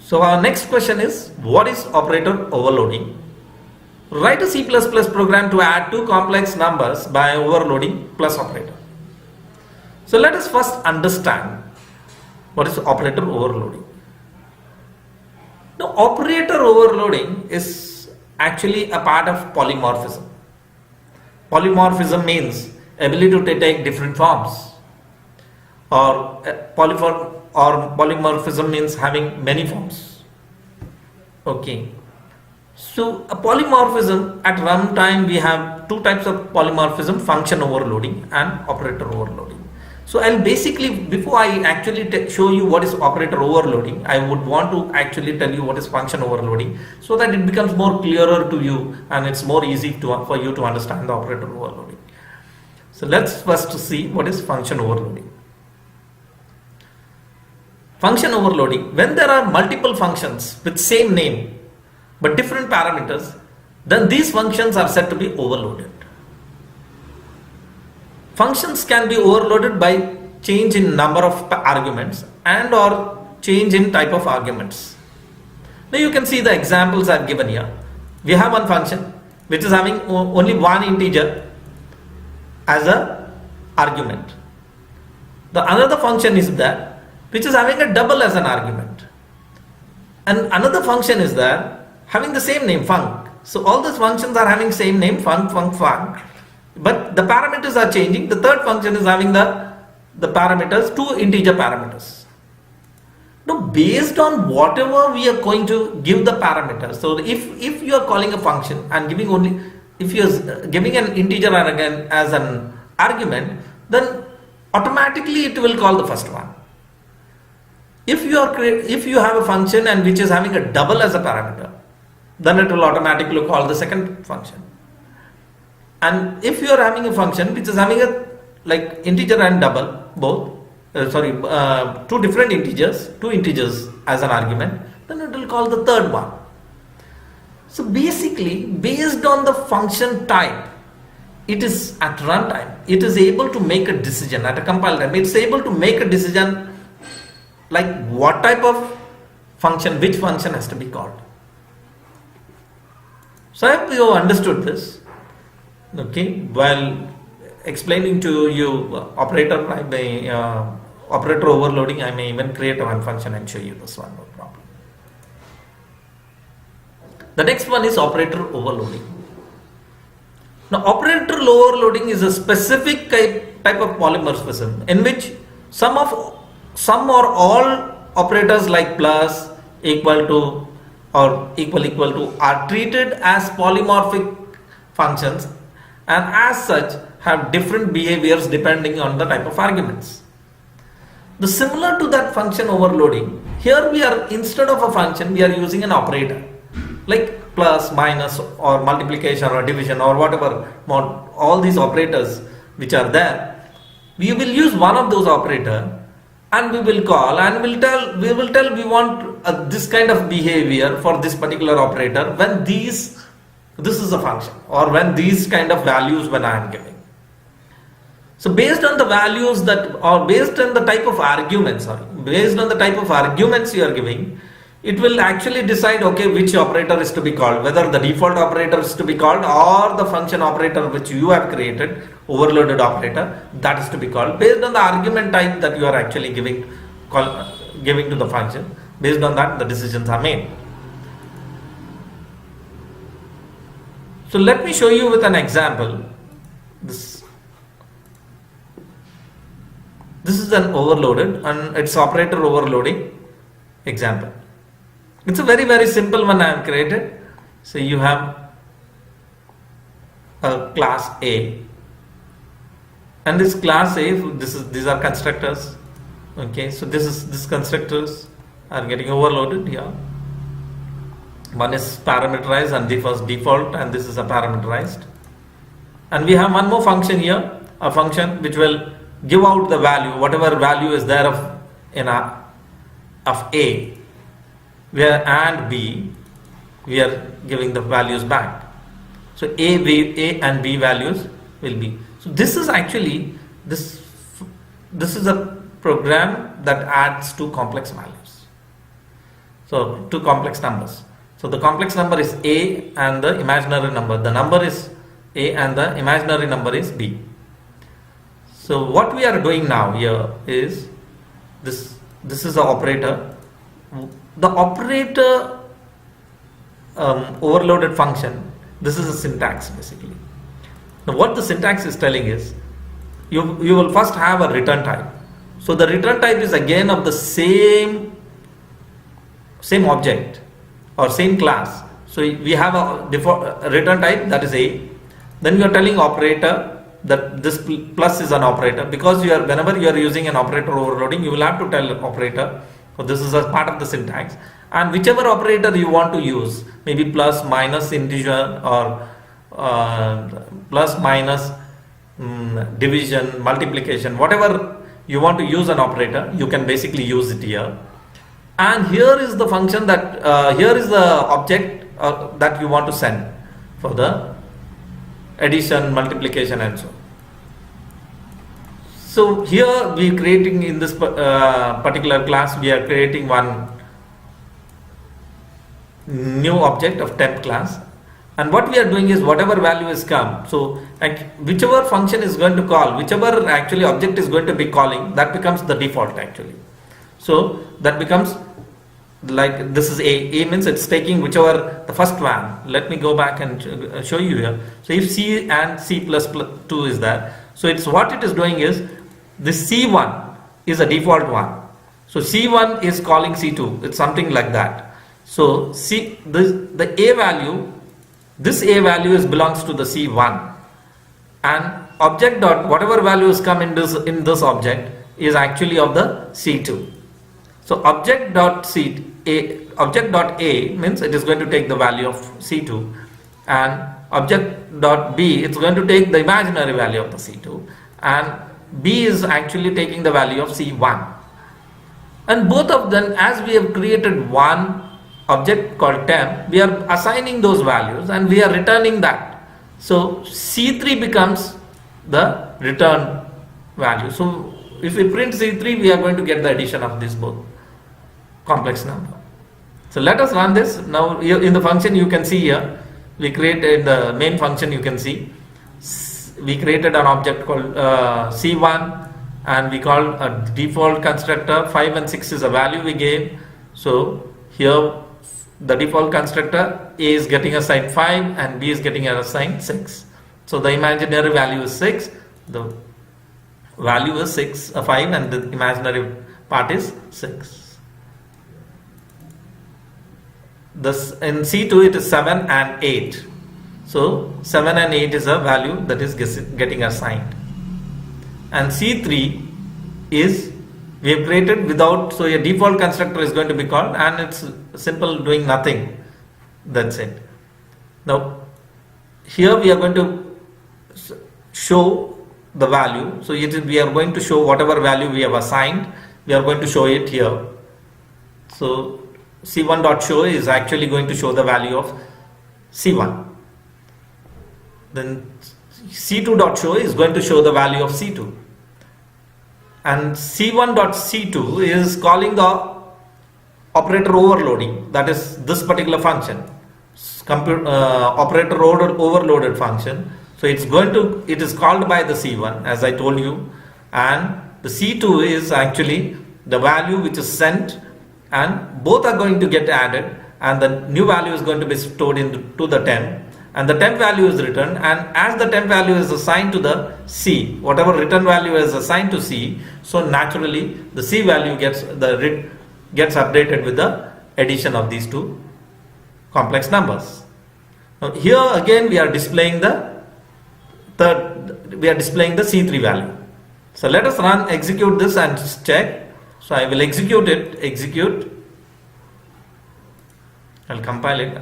So our next question is, what is operator overloading? Write a C++ program to add two complex numbers by overloading plus operator. So let us first understand what is operator overloading. Now, operator overloading is actually a part of polymorphism. Polymorphism means ability to take different forms, or polymorphism means having many forms. Okay. So a polymorphism, at runtime we have two types of polymorphism: function overloading and operator overloading. So I'll basically, before I actually show you what is operator overloading, I would want to actually tell you what is function overloading, so that it becomes more clearer to you and it's more easy for you to understand the operator overloading. So let's first see what is function overloading. Function overloading: when there are multiple functions with same name but different parameters, then these functions are said to be overloaded. Functions can be overloaded by change in number of arguments and or change in type of arguments. Now you can see the examples I've given here. We have one function which is having only one integer as a argument. The another function is there which is having a double as an argument, and another function is there having the same name, func. So all these functions are having same name, func, but the parameters are changing. The third function is having the parameters, two integer parameters. Now based on whatever we are going to give the parameters, so if you are calling a function and giving only, if you are giving an integer as an argument, then automatically it will call the first one. If you have a function and which is having a double as a parameter, then it will automatically call the second function. And if you are having a function which is having a like integer and double both, two different integers, two integers as an argument, then it will call the third one. So basically, based on the function type, it is at runtime, it is able to make a decision at a compile time. It's able to make a decision like what type of function, which function has to be called. So I hope you understood this. Okay, while explaining to you operator overloading, I may even create one function and show you this one, no problem. The next one is operator overloading. Now operator overloading is a specific type of polymorphism in which some or all operators like plus, equal to, or equal to are treated as polymorphic functions, and as such have different behaviors depending on the type of arguments. The similar to that function overloading, here we are, instead of a function, we are using an operator like plus, minus, or multiplication or division or whatever, all these operators which are there. We will use one of those operators and we will call and we will tell we want this kind of behavior for this particular operator when this is a function, or when these kind of values when I am giving. So based on the values that, or based on the type of arguments, you are giving, it will actually decide, okay, which operator is to be called, whether the default operator is to be called or the function operator which you have created, overloaded operator, that is to be called based on the argument type that you are actually giving to the function. Based on that, the decisions are made. So let me show you with an example. This is an overloaded, and it's operator overloading example. It's a very simple one I have created. So you have a class A, and this class A, these are constructors. Okay, so these constructors are getting overloaded here. One is parameterized and the first default, and this is a parameterized. And we have one more function here, a function which will give out the value, whatever value is there of A, where and B, we are giving the values back. So A and B values will be. So this is actually this is a program that adds two complex values. So two complex numbers. So the complex number is A and the imaginary number. The number is A and the imaginary number is B. So what we are doing now here is this is the operator. The operator overloaded function. This is a syntax basically. Now what the syntax is telling is you will first have a return type. So the return type is again of the same object or same class. So we have a default return type, that is A. Then we are telling operator that this plus is an operator, because whenever you are using an operator overloading, you will have to tell operator. So this is a part of the syntax, and whichever operator you want to use, maybe plus, minus, integer, or plus, minus, division, multiplication, whatever you want to use an operator, you can basically use it here. And here is the function that here is the object that you want to send for the addition, multiplication, and so on. So here we are creating, in this particular class, we are creating one new object of temp class, and what we are doing is whatever value is come, so whichever function is going to call, whichever actually object is going to be calling, that becomes the default actually. So that becomes like this is A means it's taking whichever the first one. Let me go back and show you here. So if C and C plus 2 is there, so it's what it is doing is this C1 is a default one. So C1 is calling C2. It's something like that. So the A value, this A value belongs to the C1, and object dot whatever values come in this object is actually of the C2. So object dot A means it is going to take the value of C2, and object dot B, it's going to take the imaginary value of the C2, and B is actually taking the value of C1. And both of them, as we have created one object called temp, we are assigning those values and we are returning that. So C3 becomes the return value. So if we print C3, we are going to get the addition of these both complex number. So let us run this. Now in the function you can see here, we created the main function, you can see we created an object called C1, and we called a default constructor. 5 and 6 is a value we gave. So here the default constructor, A is getting assigned 5 and B is getting assigned 6. So the imaginary value is 6, the value is 5, and the imaginary part is 6. This in C2 it is 7 and 8. So 7 and 8 is a value that is getting assigned. And C3 is we have created without, so a default constructor is going to be called, and it's simple, doing nothing. That's it. Now here we are going to show the value. So we are going to show whatever value we have assigned, we are going to show it here. So C1.show is actually going to show the value of C1. Then C2.show is going to show the value of C2. And C1.C2 is calling the operator overloading, that is this particular function, operator overloaded function. So it is called by the C1, as I told you, and the C2 is actually the value which is sent, and both are going to get added, and the new value is going to be stored into the temp, and the temp value is returned, and as the temp value is assigned to the C, whatever return value is assigned to C, so naturally the C value gets updated with the addition of these two complex numbers. Now here again we are displaying the C3 value. So let us execute this and check. So I will execute it, I'll compile it.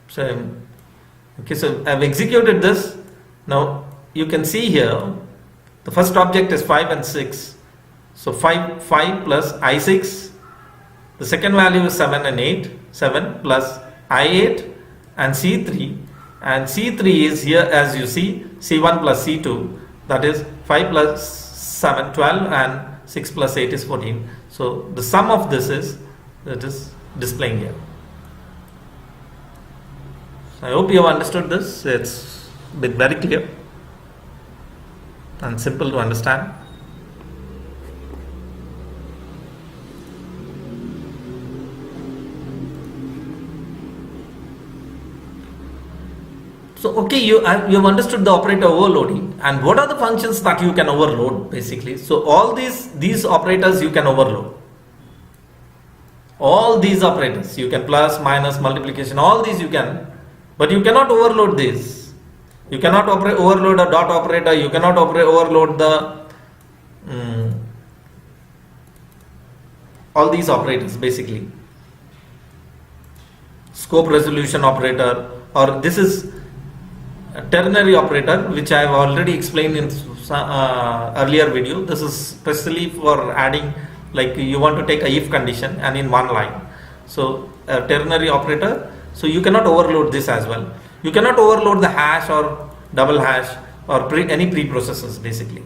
So I've executed this. Now you can see here the first object is 5 and 6. So 5 plus I6. The second value is 7 and 8. 7 plus I8 and C3. And C3 is here, as you see, C1 plus C2. That is 5 plus 7, 12, and 6 plus 8 is 14. So the sum of this is, it is displaying here. So I hope you have understood this. It's been very clear and simple to understand. So okay, you have understood the operator overloading, and what are the functions that you can overload basically. So all these operators you can overload. All these operators you can, plus, minus, multiplication, all these you can, but you cannot overload this. You cannot overload a dot operator. You cannot overload the all these operators basically. Scope resolution operator, or this is a ternary operator, which I have already explained in earlier video. This is specially for adding, like you want to take a if condition and in one line. So a ternary operator, so you cannot overload this as well. You cannot overload the hash or double hash or any preprocessors basically.